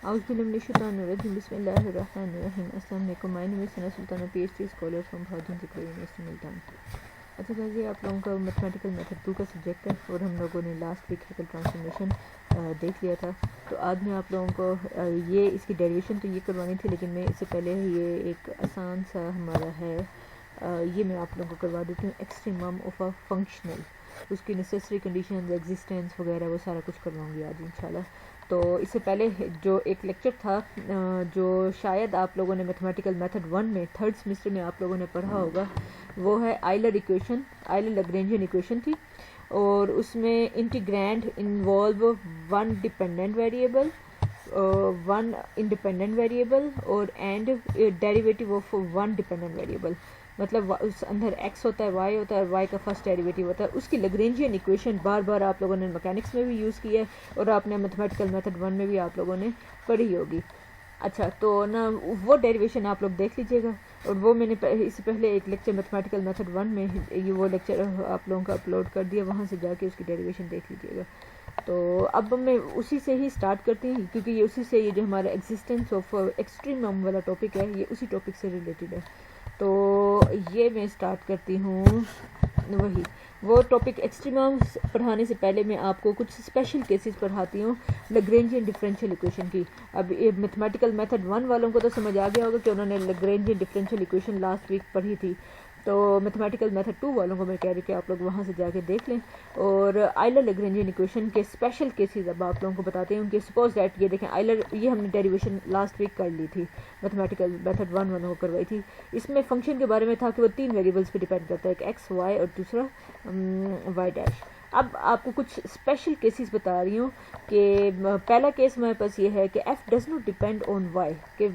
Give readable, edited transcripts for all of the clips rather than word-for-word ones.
Auzubillahiminash-shaytanir-rajim. Bismillahir-rahmanir-rahim. Assalamu alaikum. My name is Sana Sultana, PhD scholar from Bhadin Zikri University, Multan. अच्छा guys, ये आप लोगों का mathematical method 2 का subject है और हम लोगों ने लास्ट वीक हैकल ट्रांसफॉर्मेशन देख लिया था। तो आज मैं आप लोगों को ये इसकी डेरिवेशन तो ये करवानी थी, लेकिन मैं इससे पहले ये एक आसान सा हमारा है ये मैं आप लोगों को करवा देती हूँ। एक्सट्रीमम ऑफ अ फंक्शनल, उसकी नेसेसरी कंडीशंस, एग्जिस्टेंस वगैरह वो सारा कुछ करवाऊंगी आज इंशाल्लाह। तो इससे पहले जो एक लेक्चर था जो शायद आप लोगों ने मैथमेटिकल मेथड 1 में थर्ड सेमेस्टर में आप लोगों ने पढ़ा होगा, वो है Euler equation, Euler Lagrangian equation थी। और उसमें integrand involve one dependent variable, one independent variable और and derivative of one dependent variable. मतलब उस अंदर x होता है, y होता है और y का फर्स्ट डेरिवेटिव होता है। उसकी लैग्रेंजियन इक्वेशन बार बार आप लोगों ने मैकेनिक्स में भी यूज़ की है और आपने मैथमेटिकल मेथड 1 में भी आप लोगों ने पढ़ी होगी। अच्छा, तो ना वो डेरिवेशन आप लोग देख लीजिएगा। और वो मैंने इससे पहले एक लेक्चर मैथमेटिकल मेथड 1 में ये वो लेक्चर आप लोगों का अपलोड कर दिया, वहाँ से जाके उसकी डेरिवेशन देख लीजिएगा। तो अब मैं उसी से ही स्टार्ट करती हूँ, क्योंकि ये उसी से ये जो हमारा एग्जिस्टेंस ऑफ एक्सट्रीमम वाला टॉपिक है ये उसी टॉपिक से रिलेटेड है। तो ये मैं स्टार्ट करती हूँ वही वो टॉपिक। एक्सट्रीमम पढ़ाने से पहले मैं आपको कुछ स्पेशल केसेस पढ़ाती हूँ लैग्रेंजियन डिफरेंशियल इक्वेशन की। अब ये मैथमेटिकल मेथड 1 वालों को तो समझ आ गया होगा कि उन्होंने Lagrangian differential equation last week पढ़ी थी। तो मैथमेटिकल मेथड 2 वालों को मैं कह रही हूँ कि आप लोग वहाँ से जाके देख लें। और आइलर लैग्रेंजियन इक्वेशन के स्पेशल केसेस अब आप लोगों को बताते हैं कि सपोज दैट ये देखें आइलर, ये हमने डेरिवेशन लास्ट वीक कर ली थी, मैथमेटिकल मेथड 1 वालों को करवाई थी। इसमें फंक्शन के बारे में था कि वो 3 वेरिएबल्स पे डिपेंड करता है, एक एक्स, वाई और दूसरा वाई डैश। अब आपको कुछ स्पेशल केसेस बता रही हूँ कि पहला केस हमारे पास ये है कि f does not depend on y, कि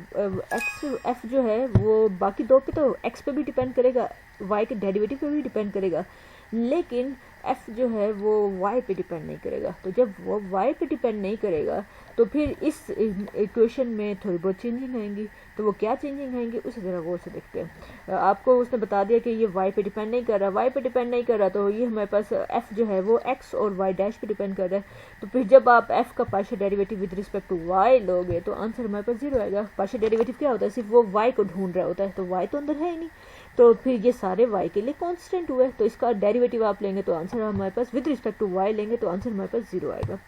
f जो है वो बाकी दो पे तो x पे भी डिपेंड करेगा, y के डेरिवेटिव पे भी डिपेंड करेगा, लेकिन f जो है वो y पे डिपेंड नहीं करेगा। तो जब वो y पे डिपेंड नहीं करेगा तो फिर इस इक्वेशन में थोड़ी बहुत चेंजिंग आएंगी। तो वो क्या चेंजिंग आएंगी उसे ज़रा गौर से देखते हैं। आपको उसने बता दिया कि ये y पे डिपेंड नहीं कर रहा, y पे डिपेंड नहीं कर रहा, तो ये हमारे पास f जो है वो x और y डैश पे डिपेंड कर रहा है। तो फिर जब आप f का partial derivative with respect to y लोगे तो आंसर हमारे पास 0 आएगा। पार्शियल डेरिवेटिव क्या होता है, सिर्फ वो y को ढूंढ रहा होता है, तो y तो अंदर है ही नहीं। तो फिर ये सारे y के लिए कांस्टेंट हुए, तो इसका डेरिवेटिव आप लेंगे तो आंसर हमारे पास विद रिस्पेक्ट टू y लेंगे तो आंसर हमारे पास 0 आएगा।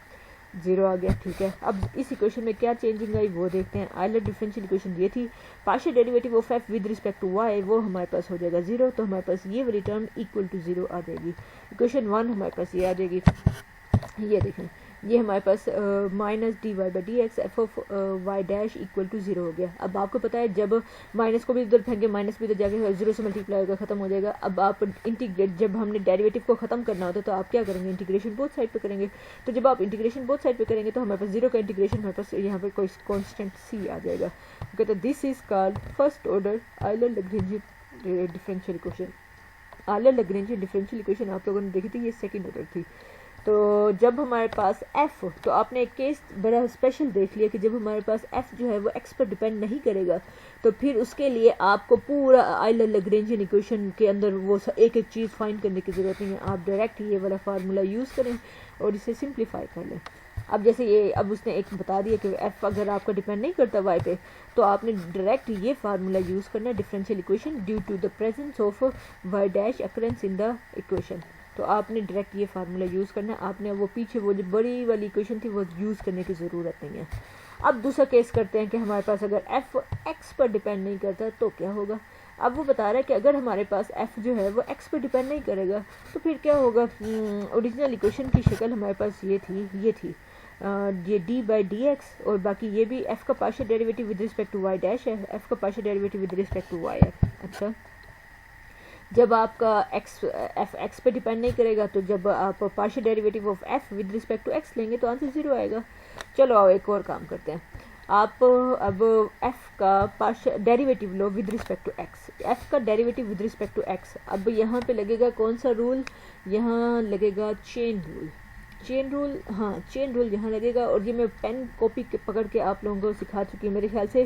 0 आ गया, ठीक है। अब इस इक्वेशन में क्या चेंजिंग आई वो देखते हैं। आइलर डिफरेंशियल इक्वेशन ये थी, partial derivative of f with respect to y वो हमारे पास हो जाएगा 0, तो हमारे पास ये वाली टर्म इक्वल टू 0 आ जाएगी। इक्वेशन 1 हमारे पास ये आ जाएगी, ये देखें ये हमारे पास minus d y by d x f of y dash equal to 0 हो गया। अब आपको पता है जब माइनस को भी इधर फेंके, माइनस भी इधर जाके 0 से मल्टीप्लाई होगा, खत्म हो जाएगा। अब आप इंटीग्रेट, जब हमने डेरिवेटिव को खत्म करना होता है तो आप क्या करेंगे, इंटीग्रेशन बोथ साइड पे करेंगे। तो जब आप इंटीग्रेशन बोथ साइड पे करेंगे तो हमारे पास 0 का इंटीग्रेशन हमारे पास यहाँ पे कोई कॉन्स्टेंट सी आ जाएगा। कहते हैं this is called first order Euler Lagrangian differential equation. Euler Lagrangian differential equation आप लोगों ने देखी थी, ये सेकेंड ऑर्डर थी। तो जब हमारे पास f, तो आपने एक केस बड़ा स्पेशल देख लिया कि जब हमारे पास f जो है वो x पर डिपेंड नहीं करेगा, तो फिर उसके लिए आपको पूरा आइलर लैग्रेंजियन इक्वेशन के अंदर वो एक एक चीज़ फाइंड करने की ज़रूरत नहीं है। आप डायरेक्ट ये वाला फार्मूला यूज़ करें और इसे सिंप्लीफाई कर लें। अब जैसे ये अब उसने एक बता दिया कि f अगर आपका डिपेंड नहीं करता y पे, तो आपने डायरेक्ट ये फार्मूला यूज़ करना है, differential equation due to the presence of y dash occurrence in the equation. तो आपने डायरेक्ट ये फार्मूला यूज़ करना है, आपने वो पीछे वो जो बड़ी वाली इक्वेशन थी वो यूज़ करने की ज़रूरत नहीं है। अब दूसरा केस करते हैं कि हमारे पास अगर f x पर डिपेंड नहीं करता तो क्या होगा। अब वो बता रहा है कि अगर हमारे पास f जो है वो x पर डिपेंड नहीं करेगा तो फिर क्या होगा। ओरिजिनल इक्वेशन की शक्ल हमारे पास ये थी, ये डी बाई डी एक्स, और बाकी ये भी f का partial derivative with respect to y dash है, f का partial derivative with respect to y है। अच्छा, जब आपका f x पे डिपेंड नहीं करेगा तो जब आप partial derivative of f with respect to x लेंगे तो आंसर 0 आएगा। चलो आओ एक और काम करते हैं। आप अब f का पार्शियल डेरिवेटिव लो with respect to x, f का derivative with respect to x। अब यहाँ पे लगेगा कौन सा रूल, यहाँ लगेगा चेन रूल। हाँ चेन रूल यहाँ लगेगा। और ये मैं पेन कॉपी के पकड़ के आप लोगों को सिखा चुकी हूँ, मेरे ख्याल से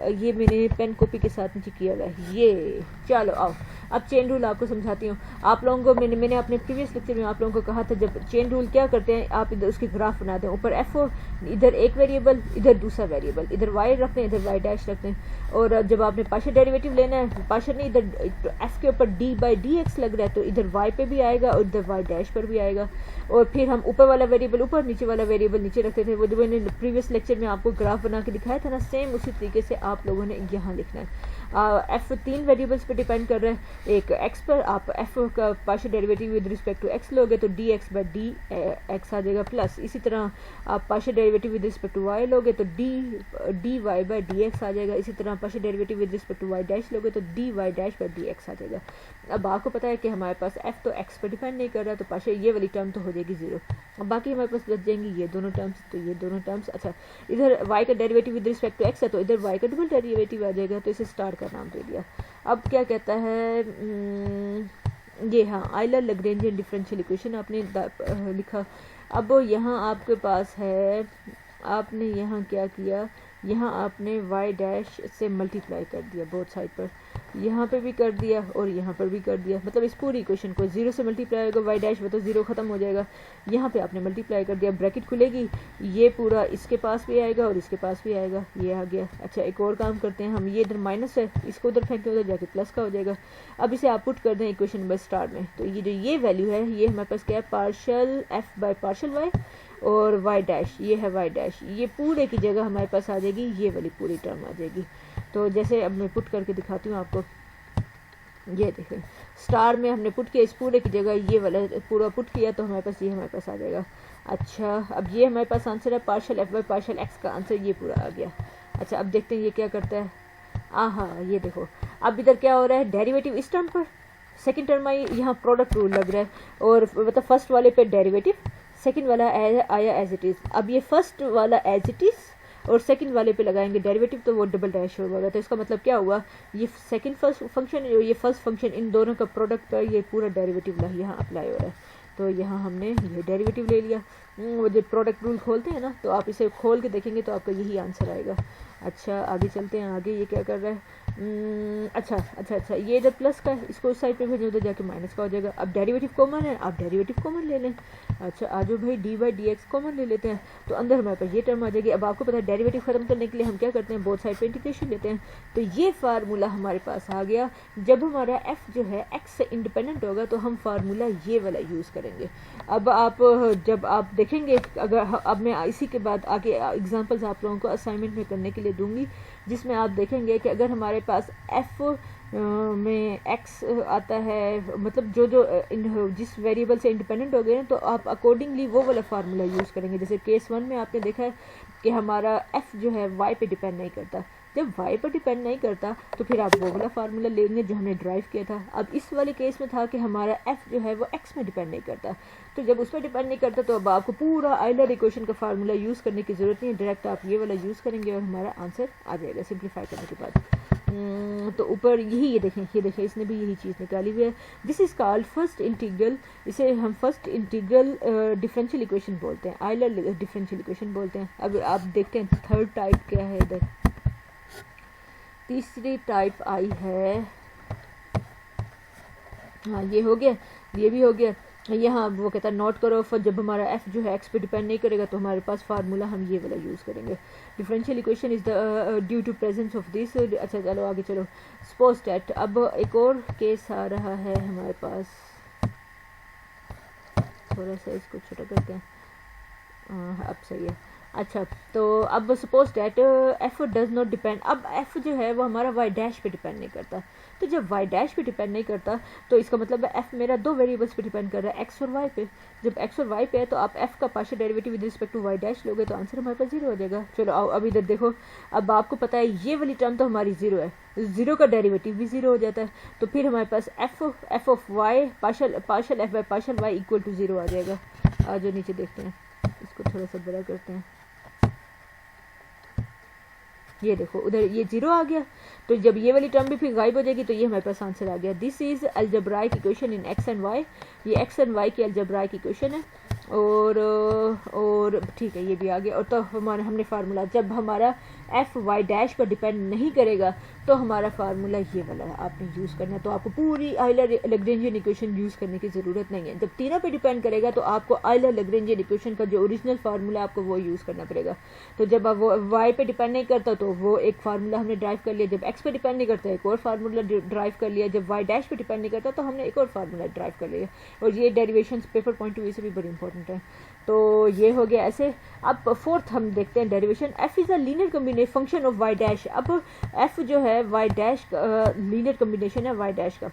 ये मैंने पेन कॉपी के साथ नीचे किया हुआ है ये। चलो आओ अब चेन रूल आपको समझाती हूँ। आप लोगों को मैंने अपने प्रीवियस लेक्चर में आप लोगों को कहा था जब चेन रूल क्या करते हैं, आप इधर उसके ग्राफ बना दें, ऊपर एफ हो, इधर एक वेरिएबल, इधर दूसरा वेरिएबल, इधर वाई रखते हैं, इधर वाई डैश रखते हैं। और जब आपने पार्शियल डेरिवेटिव लेना है, पार्शियल नहीं, इधर एफ के ऊपर डी बाई डी एक्स लग रहा है तो इधर वाई पे भी आएगा और इधर वाई डैश पर भी आएगा। और फिर हम ऊपर वाला वेरिएबल ऊपर, नीचे वाला वेरिएबल नीचे रखते थे। वो जो मैंने प्रीवियस लेक्चर में आपको ग्राफ बना के दिखाया था ना, सेम उसी तरीके से आप लोगों ने यहाँ लिखना है। एफ 3 वेरिएबल्स पे डिपेंड कर रहा है। एक एक्स पर आप एफ का partial derivative with respect to x लोगे तो d x by d x आ जाएगा, प्लस इसी तरह आप partial derivative with respect to y लोगे तो d y by d x आ जाएगा। इसी तरह partial derivative with respect to y dash लोगे तो d y dash by d x आ जाएगा। अब आपको पता है कि हमारे पास एफ तो एक्स पर डिपेंड नहीं कर रहा, तो पार्शियल ये वाली टर्म तो हो जाएगी जीरो। अब बाकी हमारे पास बच जाएंगी ये दोनों टर्म्स, तो ये दोनों टर्म्स। अच्छा इधर वाई का derivative with respect to x है तो इधर वाई का डबल डेरिवेटिव आ जाएगा, तो इसे स्टार का नाम दे दिया। अब क्या कहता है ये, हाँ आइलर लैग्रेंजियन डिफरेंशियल इक्वेशन आपने लिखा। अब यहाँ आपके पास है, आपने यहाँ क्या किया, यहाँ आपने y डैश से मल्टीप्लाई कर दिया बोथ साइड पर, यहाँ पे भी कर दिया और यहाँ पर भी कर दिया। मतलब इस पूरी इक्वेशन को 0 से मल्टीप्लाई होगा, y डैश वो तो 0 ख़त्म हो जाएगा। यहाँ पे आपने मल्टीप्लाई कर दिया, ब्रैकेट खुलेगी, ये पूरा इसके पास भी आएगा और इसके पास भी आएगा, ये आ गया। अच्छा एक और काम करते हैं हम, ये इधर माइनस है, इसको उधर फेंकते उधर जाके प्लस का हो जाएगा। अब इसे आप पुट कर दें इक्वेशन नंबर स्टार में, तो ये जो ये वैल्यू है ये हमारे पास क्या है, partial f by partial y और y डैश, ये है y डैश, ये पूरे की जगह हमारे पास आ जाएगी ये वाली पूरी टर्म आ जाएगी। तो जैसे अब मैं पुट करके दिखाती हूँ आपको, ये देखें स्टार में हमने पुट किया, इस पूरे की जगह ये वाला पूरा पुट किया तो हमारे पास ये हमारे पास आ जाएगा। अच्छा अब ये हमारे पास आंसर है partial f by partial x का आंसर ये पूरा आ गया। अच्छा अब देखते हैं ये क्या करता है। हाँ ये देखो अब इधर क्या हो रहा है, डेरिवेटिव इस टर्म पर, सेकेंड टर्म आई, यहाँ प्रोडक्ट रूल लग रहा है और मतलब फर्स्ट वाले पे डेरिवेटिव, सेकंड वाला आया एज इट इज़। अब ये फर्स्ट वाला एज इट इज़ और सेकंड वाले पे लगाएंगे डेरिवेटिव तो वो डबल डैश होगा। तो इसका मतलब क्या हुआ, ये सेकंड फर्स्ट फंक्शन और ये फर्स्ट फंक्शन, इन दोनों का प्रोडक्ट पर ये पूरा डेरिवेटिव यहाँ अप्लाई हो रहा है। तो यहाँ हमने ये डेरिवेटिव ले लिया। वो जो प्रोडक्ट रूल खोलते हैं ना, तो आप इसे खोल के देखेंगे तो आपका यही आंसर आएगा। अच्छा आगे चलते हैं, आगे ये क्या कर रहा है, अच्छा ये इधर प्लस का है, इसको उस साइड पे भेजें, उधर जाके माइनस का हो जाएगा। अब डेरिवेटिव कॉमन है, आप डेरिवेटिव कॉमन ले लें। अच्छा आजो भाई D by d x common ले लेते हैं, तो अंदर हमारे पास ये टर्म आ जाएगी। अब आपको पता है डेरिवेटिव खत्म करने के लिए हम क्या करते हैं, बोथ साइड पे इंटीग्रेशन लेते हैं। तो ये फार्मूला हमारे पास आ गया। जब हमारा एफ जो है एक्स से इंडिपेंडेंट होगा तो हम फार्मूला ये वाला यूज़ करेंगे। अब आप जब आप देखेंगे, अगर अब मैं इसी के बाद आगे एग्जांपल्स आप लोगों को असाइनमेंट में करने के लिए दूंगी, जिसमें आप देखेंगे कि अगर हमारे पास एफ में एक्स आता है, मतलब जो जिस वेरिएबल से इंडिपेंडेंट हो गए हैं, तो आप अकॉर्डिंगली वो वाला फार्मूला यूज़ करेंगे। जैसे केस 1 में आपने देखा है कि हमारा एफ जो है वाई पे डिपेंड नहीं करता। जब y पर डिपेंड नहीं करता तो फिर आप वो वाला फार्मूला लेंगे जो हमने ड्राइव किया था। अब इस वाले केस में था कि हमारा f जो है वो x में डिपेंड नहीं करता, तो जब उस पर डिपेंड नहीं करता तो अब आपको पूरा आइलर इक्वेशन का फार्मूला यूज़ करने की ज़रूरत नहीं है, डायरेक्ट आप ये वाला यूज़ करेंगे और हमारा आंसर आ जाएगा सिंप्लीफाई करने के बाद। तो ऊपर ये देखें इसने भी यही चीज़ निकाली हुई है। This is called first integral, इसे हम फर्स्ट इंटीग्रल डिफरेंशियल इक्वेशन बोलते हैं, आइलर डिफरेंशियल इक्वेशन बोलते हैं। अब आप देखते हैं थर्ड टाइप क्या है, इधर तीसरी टाइप आई है। हाँ ये हो गया, ये भी हो गया। यहाँ वो कहता है नोट करो, फिर जब हमारा f जो है x पे डिपेंड नहीं करेगा तो हमारे पास फार्मूला हम ये वाला यूज़ करेंगे। Differential equation is the due to presence of this. अच्छा चलो आगे चलो, सपोज दैट, अब एक और केस आ रहा है हमारे पास, थोड़ा सा इसको छोटा करते हैं, अब सही है। अच्छा तो अब suppose that F does not depend, अब एफ जो है वो हमारा वाई डैश पे डिपेंड नहीं करता। तो जब वाई डैश पे डिपेंड नहीं करता तो इसका मतलब है एफ मेरा दो वेरिएबल्स पे डिपेंड कर रहा है, एक्स और वाई पे। जब एक्स और वाई पे है तो आप एफ का partial derivative with respect to y dash लोगे तो आंसर हमारे पास 0 हो जाएगा। चलो आओ अब इधर देखो, अब आपको पता है ये वाली टर्म तो हमारी 0 है, 0 का डेरिवेटिव भी 0 हो जाता है, तो फिर हमारे पास f of y partial f by partial y equal to 0 आ जाएगा। आज जो नीचे देखते हैं, इसको थोड़ा सा बड़ा करते हैं, ये देखो उधर ये 0 आ गया, तो जब ये वाली टर्म भी फिर गायब हो जाएगी तो ये हमारे पास आंसर आ गया। This is algebraic equation in x and y, ये एक्स एंड वाई की अलजेब्राइक इक्वेशन है। और ठीक है, ये भी आ गया। और तो हमारा हमने फार्मूला, जब हमारा एफ वाई डैश पर डिपेंड नहीं करेगा तो हमारा फार्मूला ये वाला आपने यूज़ करना है। तो आपको पूरी आयलर लैग्रेंजियन इक्वेशन यूज़ करने की ज़रूरत नहीं है। जब तीनों पे डिपेंड करेगा तो आपको आयलर लैग्रेंजियन इक्वेशन का जो ओरिजिनल फार्मूला आपको वो यूज़ करना पड़ेगा। तो जब आप वो वाई पे डिपेंड नहीं करता तो वो एक फार्मूला हमने ड्राइव कर लिया, जब एक्स पे डिपेंड नहीं करता एक और फार्मूला ड्राइव कर लिया, जब वाई डैश पे डिपेंड नहीं करता तो हमने एक और फार्मूला ड्राइव कर लिया। और ये derivation paper point of view से भी बड़ी इंपॉर्टेंट है। तो ये हो गया ऐसे। अब फोर्थ हम देखते हैं derivation, f is a linear combination function of y dash. अब एफ जो है वाई डैश का लीनियर कम्बिनेशन है वाई डैश का।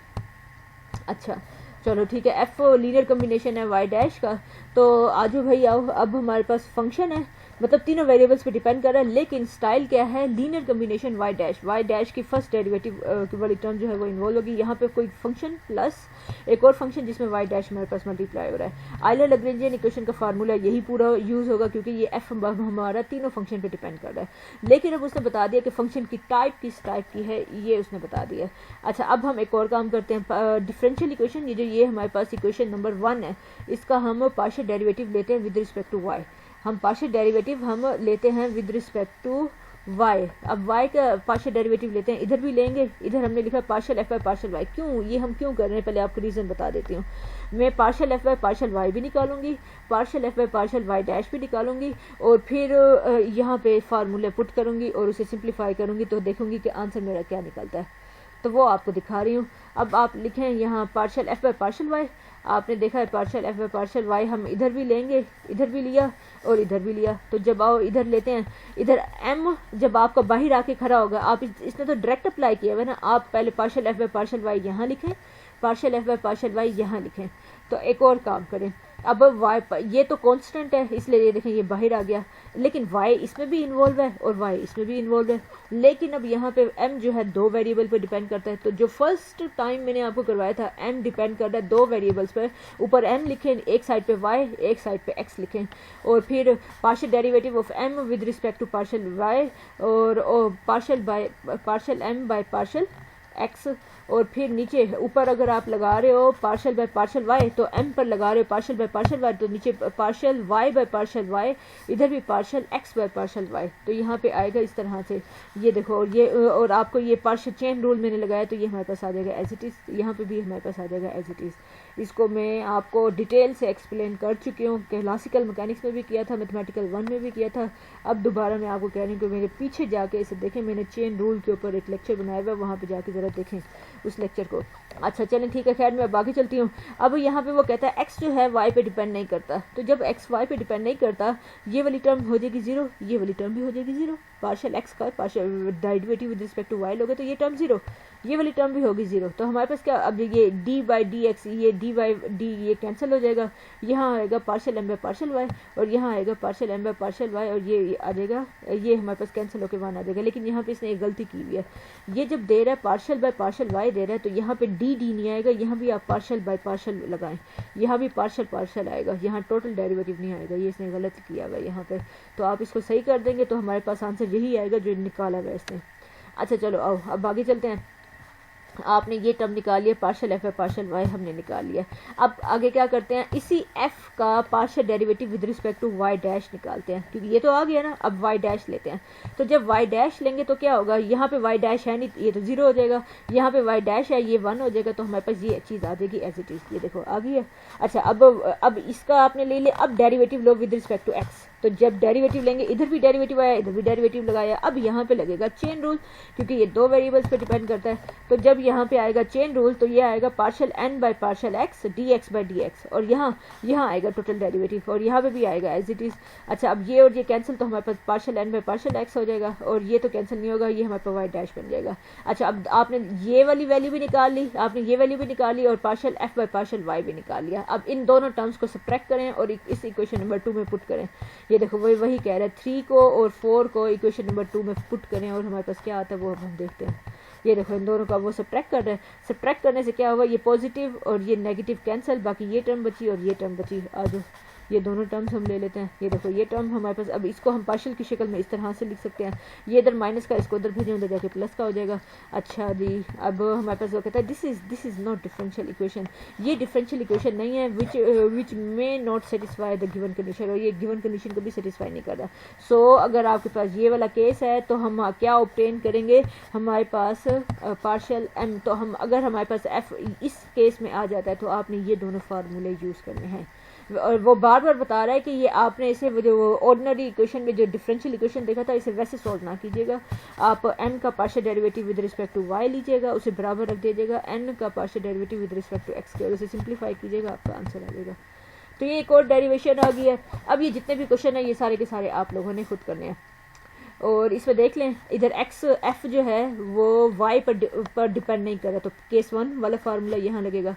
अच्छा चलो ठीक है, एफ लीनियर कम्बिनेशन है वाई डैश का। तो आजो भाई आओ, अब हमारे पास फंक्शन है, मतलब तीनों वेरिएबल्स पे डिपेंड कर रहा है, लेकिन स्टाइल क्या है, लीनियर कम्बिनेशन वाई डैश की फर्स्ट डेरिवेटिव वाली टर्म जो है वो इन्वॉल्व होगी। यहाँ पे कोई फंक्शन प्लस एक और फंक्शन जिसमें वाई डैश हमारे पास मल्टीप्लाई हो रहा है। आयलर लैग्रेंजियन इक्वेशन का फार्मूला यही पूरा यूज होगा क्योंकि ये एफ हमारा तीनों फंक्शन पे डिपेंड कर रहा है। लेकिन अब उसने बता दिया कि फंक्शन की टाइप किस टाइप की है, ये उसने बता दिया। अच्छा अब हम एक और काम करते हैं, डिफरेंशियल इक्वेशन, ये हमारे पास इक्वेशन नंबर 1 है, इसका हम पार्शियल डेरिवेटिव लेते हैं विद रिस्पेक्ट टू वाई। हम पार्शियल डेरिवेटिव हम लेते हैं विद रिस्पेक्ट टू वाई। अब वाई का पार्शियल डेरिवेटिव लेते हैं, इधर भी लेंगे, इधर हमने लिखा partial f by partial y. क्यों, ये हम क्यों कर रहे हैं पहले आपको रीज़न बता देती हूँ। मैं partial f by partial y भी निकालूंगी, partial f by partial y dash भी निकालूंगी, और फिर यहाँ पे फार्मूले पुट करूंगी और उसे सिंप्लीफाई करूंगी तो देखूंगी कि आंसर मेरा क्या निकलता है। तो वो आपको दिखा रही हूँ। अब आप लिखें यहाँ partial f by partial y, आपने देखा है partial f by partial y हम इधर भी लेंगे, इधर भी लिया और इधर भी लिया। तो जब आओ इधर लेते हैं, इधर एम जब आपका बाहर आके खड़ा होगा, आप इसने तो डायरेक्ट अप्लाई किया हुआ है ना, आप पहले partial f by partial y यहाँ लिखें, partial f by partial y यहाँ लिखें। तो एक और काम करें, अब वाई ये तो कांस्टेंट है इसलिए ये देखें ये बाहर आ गया, लेकिन वाई इसमें भी इन्वॉल्व है और वाई इसमें भी इन्वॉल्व है। लेकिन अब यहाँ पे एम जो है दो वेरिएबल पे डिपेंड करता है। तो जो फर्स्ट टाइम मैंने आपको करवाया था एम डिपेंड कर रहा है दो वेरिएबल्स पे, ऊपर एम लिखें, एक साइड पे वाई एक साइड पे एक्स लिखें, और फिर partial derivative of m with respect to partial y और partial m by partial x, और फिर नीचे ऊपर अगर आप लगा रहे हो पार्शियल बाय पार्शियल वाई तो एम पर लगा रहे हो पार्शियल बाय पार्शियल वाई, तो नीचे partial y by partial y, इधर भी partial x by partial y. तो यहाँ पे आएगा इस तरह से, ये देखो, और ये और आपको ये पार्शियल चेन रूल मैंने लगाया तो ये हमारे पास आ जाएगा एज इट इज़, यहाँ पे भी हमारे पास आ जाएगा एज इट इज़। इसको मैं आपको डिटेल से एक्सप्लेन कर चुकी हूँ, क्लासिकल मैकेनिक्स में भी किया था, मैथमेटिकल 1 में भी किया था। अब दोबारा मैं आपको कह रही हूँ कि मेरे पीछे जाके इसे देखें, मैंने चेन रूल के ऊपर एक लेक्चर बनाया हुआ है, वहाँ पे जाके ज़रा देखें उस लेक्चर को। अच्छा चलें ठीक है, खैर मैं बाकी चलती हूँ। अब यहाँ पे वो कहता है एक्स जो है वाई पे डिपेंड नहीं करता, तो जब एक्स वाई पे डिपेंड नहीं करता ये वाली टर्म हो जाएगी जीरो, ये वाली टर्म भी हो जाएगी जीरो। पार्शियल एक्स का partial derivative with respect to y लोगे तो ये टर्म जीरो, ये वाली टर्म भी होगी जीरो। तो हमारे पास क्या, अब ये डी बाई डी एक्स, ये डी बाई डी ये कैंसिल हो जाएगा, यहाँ आएगा partial m by partial y और यहाँ आएगा partial m by partial y, और ये आ जाएगा, ये हमारे पास कैंसिल होकर 1 आ जाएगा। लेकिन यहाँ पे इसने एक गलती की हुई है, ये जब दे रहा है partial by partial why they रहा है तो यहाँ पे डी नहीं आएगा, यहाँ भी आप पार्शियल बाय पार्शियल लगाएं, यहाँ भी पार्शियल पार्शियल आएगा, यहाँ टोटल डेरिवेटिव नहीं आएगा, ये इसने गलत किया हुआ है यहाँ पे। तो आप इसको सही कर देंगे तो हमारे पास आंसर यही आएगा जो निकाला हुआ है इसने। अच्छा चलो आओ अब आगे चलते हैं। आपने ये टर्म निकाल लिया, पार्शियल एफ है पार्शियल वाई हमने निकाल लिया। अब आगे क्या करते हैं, इसी एफ का partial derivative with respect to y dash निकालते हैं, क्योंकि ये तो आ गया ना। अब वाई डैश लेते हैं, तो जब वाई डैश लेंगे तो क्या होगा, यहाँ पे वाई डैश है नहीं, ये तो जीरो हो जाएगा, यहाँ पे वाई डैश है ये 1 हो जाएगा, तो हमारे पास ये चीज़ आ जाएगी एज इट इज़, ये देखो आ गई है। अच्छा अब इसका आपने ले लिया, अब डेरिवेटिव लो विद रिस्पेक्ट टू एक्स, तो जब डेरिवेटिव लेंगे, इधर भी डेरिवेटिव आया इधर भी डेरिवेटिव लगाया, अब यहाँ पे लगेगा चेन रूल, क्योंकि ये दो वेरिएबल्स पे डिपेंड करता है। तो जब यहाँ पे आएगा चेन रूल तो ये आएगा partial n by partial x d x by d x, और यहाँ आएगा टोटल डेरिवेटिव, और यहाँ पे भी आएगा एज इट इज़। अच्छा अब ये और ये कैंसिल, तो हमारे पास partial n by partial x हो जाएगा, और ये तो कैंसिल नहीं होगा, ये हमारे पास वाई डैश बन जाएगा। अच्छा अब आपने ये वाली वैल्यू भी निकाल ली, आपने ये वैल्यू भी निकाली और partial f by partial y भी निकाल लिया। अब इन दोनों टर्म्स को सब्ट्रैक्ट करें और इस इक्वेशन नंबर 2 में पुट करें। ये देखो वही कह रहा है, 3 को और 4 को इक्वेशन नंबर 2 में पुट करें और हमारे पास क्या आता है वो हम देखते हैं। ये देखो इन दोनों का वो सब्ट्रैक्ट कर रहे हैं, सब्ट्रैक्ट करने से क्या हुआ, ये पॉजिटिव और ये नेगेटिव कैंसिल, बाकी ये टर्म बची और ये टर्म बची। आज ये दोनों टर्म्स हम ले लेते हैं। ये देखो ये टर्म हमारे पास, अब इसको हम पार्शियल की शक्ल में इस तरह से लिख सकते हैं, ये इधर माइनस का, इसको उधर भेजें, उधर जाके प्लस का हो जाएगा। अच्छा जी, अब हमारे पास वो कहता है this is not differential equation, ये डिफरेंशियल इक्वेशन नहीं है, which may not satisfy the given condition, और ये गिवन कंडीशन को भी सेटिस्फाई नहीं करता। सो अगर आपके पास ये वाला केस है तो हम क्या ऑब्टेन करेंगे, हमारे पास पार्शियल एम, तो हम अगर हमारे पास एफ इस केस में आ जाता है तो आपने ये दोनों फार्मूले यूज़ करने हैं। और वो बार बार बता रहा है कि ये आपने इसे जो ऑर्डिनरी इक्वेशन में जो डिफरेंशियल इक्वेशन देखा था इसे वैसे सॉल्व ना कीजिएगा, आप n का partial derivative with respect to y लीजिएगा, उसे बराबर रख दीजिएगा n का partial derivative with respect to x के, और उसे सिंप्लीफाई कीजिएगा, आपका आंसर आ जाएगा। तो ये एक और डेरिवेशन आ गई है। अब ये जितने भी क्वेश्चन है ये सारे के सारे आप लोगों ने खुद करने हैं, और इसमें देख लें इधर एक्स एफ जो है वो वाई पर डिपेंड नहीं कर रहा, तो केस 1 वाला फार्मूला यहाँ लगेगा,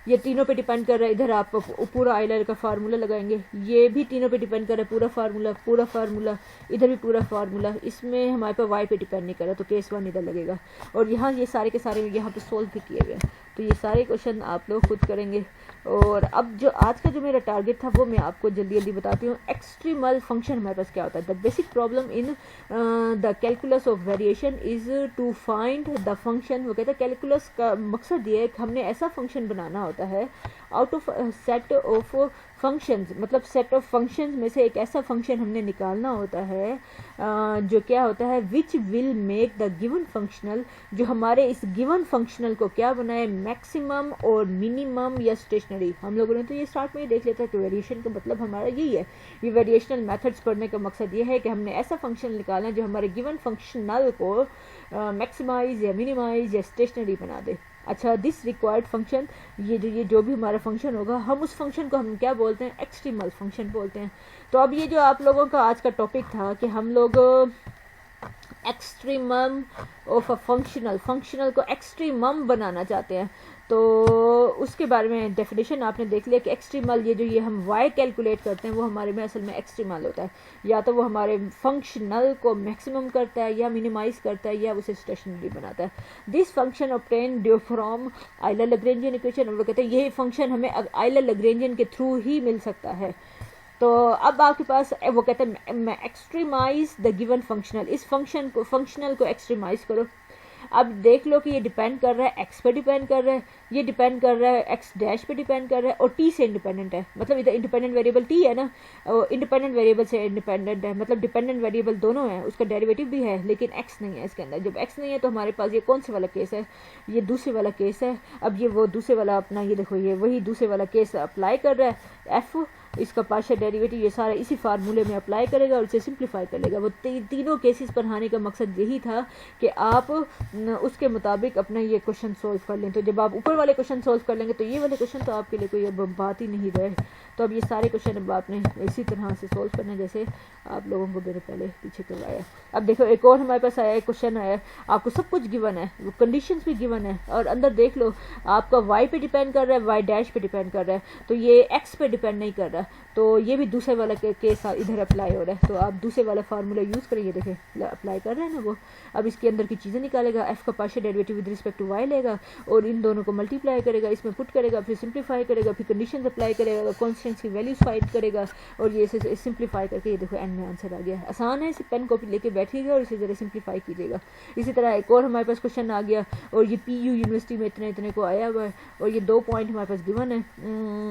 ये तीनों पे डिपेंड कर रहा है, इधर आप पूरा आइलर का फार्मूला लगाएंगे, ये भी तीनों पे डिपेंड कर रहा है, पूरा फार्मूला, इधर भी पूरा फार्मूला, इसमें हमारे पास वाई पे डिपेंड नहीं कर रहा, तो केस 1 इधर लगेगा। और यहाँ ये सारे के सारे यहाँ पे सोल्व भी किए गए, तो ये सारे क्वेश्चन आप लोग खुद करेंगे। और अब जो आज का जो मेरा टारगेट था वो मैं आपको जल्दी जल्दी बताती हूँ। एक्सट्रीमल फंक्शन हमारे पास क्या होता है, the basic problem in the calculus of variation is to find the function. वो कहता है कैलकुलस का मकसद ये है कि हमने ऐसा फंक्शन बनाना होता है out of set of functions, मतलब सेट ऑफ फंक्शंस में से एक ऐसा फंक्शन हमने निकालना होता है जो क्या होता है, which will make the given functional, जो हमारे इस गिवन फंक्शनल को क्या बनाए, मैक्सिमम और मिनिमम या स्टेशनरी। हम लोगों ने तो ये स्टार्ट में ही देख लेता है कि वेरिएशन का मतलब हमारा यही है, ये वेरिएशनल मेथड्स पढ़ने का मकसद ये है कि हमने ऐसा फंक्शन निकालना है जो हमारे गिवन फंक्शनल को मैक्सिमाइज या मिनिमाइज या स्टेशनरी बना दे। अच्छा, दिस रिक्वायर्ड फंक्शन, ये जो भी हमारा फंक्शन होगा हम उस फंक्शन को हम क्या बोलते हैं, एक्सट्रीमल फंक्शन बोलते हैं। तो अब ये जो आप लोगों का आज का टॉपिक था कि हम लोग एक्सट्रीमम ऑफ अ फंक्शनल को एक्सट्रीमम बनाना चाहते हैं, तो उसके बारे में डेफिनेशन आपने देख लिया कि एक्सट्रीमल, ये हम y कैलकुलेट करते हैं वो हमारे में असल में एक्सट्रीमल होता है, या तो वो हमारे फंक्शनल को मैक्सिमम करता है या मिनिमाइज करता है या उसे स्टेशनरी बनाता है। This function obtain due from Euler Lagrangian equation, और वो कहते हैं यही फंक्शन हमें आइलर लैग्रेंजियन के थ्रू ही मिल सकता है। तो अब आपके पास वो कहते हैं एक्सट्रीमाइज द गिवन फंक्शनल, इस फंक्शनल को एक्सट्रीमाइज करो। अब देख लो कि ये डिपेंड कर रहा है एक्स पे डिपेंड कर रहा है, ये डिपेंड कर रहा है एक्स डैश पे डिपेंड कर रहा है, और टी से इंडिपेंडेंट है, मतलब इधर इंडिपेंडेंट वेरिएबल टी है ना, इंडिपेंडेंट वेरिएबल से इंडिपेंडेंट है, मतलब डिपेंडेंट वेरिएबल दोनों है, उसका डेरिवेटिव भी है लेकिन एक्स नहीं है इसके अंदर। जब एक्स नहीं है तो हमारे पास ये कौन से वाला केस है, ये दूसरे वाला केस है। अब ये वो दूसरे वाला अपना, ये देखो ये वही दूसरे वाला केस अप्लाई कर रहा है, एफ इसका पार्शियल डेरिवेटिव ये सारा इसी फार्मूले में अप्लाई करेगा और इसे सिंप्लीफाई कर लेगा। वो तीनों केसेस पर आने का मकसद यही था कि आप उसके मुताबिक अपना ये क्वेश्चन सोल्व कर लें। तो जब आप ऊपर वाले क्वेश्चन सोल्व कर लेंगे तो ये वाले क्वेश्चन तो आपके लिए कोई अब बात ही नहीं रहे। तो अब ये सारे क्वेश्चन अब आपने इसी तरह से सोल्व करना जैसे आप लोगों को मैंने पहले पीछे करवाया। अब देखो एक और हमारे पास आया क्वेश्चन आया, आपको सब कुछ गिवन है, वो कंडीशंस भी गिवन है, और अंदर देख लो आपका वाई पे डिपेंड कर रहा है, वाई डैश पे डिपेंड कर रहा है, तो ये एक्स पे डिपेंड नहीं कर रहा, तो ये भी दूसरे वाला केस इधर अप्लाई हो रहा है। तो आप दूसरे वाला फार्मूला यूज़ करेंगे, देखें अप्लाई कर रहे हैं ना वो। अब इसके अंदर की चीज़ें निकालेगा, एफ का partial derivative with respect to y लेगा और इन दोनों को मल्टीप्लाई करेगा, इसमें पुट करेगा, फिर सिंप्लीफाई करेगा, फिर कंडीशंस अप्लाई करेगा, कॉन्स्टेंट्स की वैल्यूज फाइंड करेगा, और ये इसे सिंप्लीफाई करके ये देखो एंड में आंसर आ गया। आसान है, इसे पेन कॉपी लेके बैठिएगा और इसे ज़रा सिंप्लीफाई कीजिएगा। इसी तरह एक और हमारे पास क्वेश्चन आ गया, और ये PU यूनिवर्सिटी में इतने को आया हुआ है, और ये 2 पॉइंट हमारे पास गिवन है।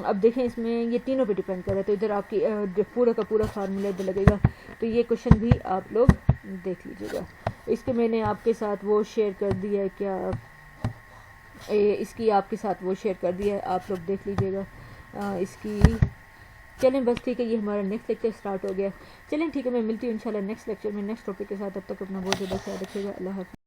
अब देखें इसमें ये तीनों पे डिपेंड कर रहा है, तो इधर आपकी पूरा का पूरा फार्मूला इधर लगेगा, तो ये क्वेश्चन भी आप लोग देख लीजिएगा। इसके मैंने आपके साथ वो शेयर कर दिया है, क्या इसकी आपके साथ वो शेयर कर दिया है, आप लोग देख लीजिएगा इसकी। चलें बस ठीक है, ये हमारा नेक्स्ट लेक्चर स्टार्ट हो गया। चलें ठीक है, मैं मिलती हूँ इंशाल्लाह नेक्स्ट लेक्चर में नेक्स्ट टॉपिक के साथ। तब तक अपना बहुत ज़्यादा ख्याल रखिएगा। अल्लाह हाफ़िज़।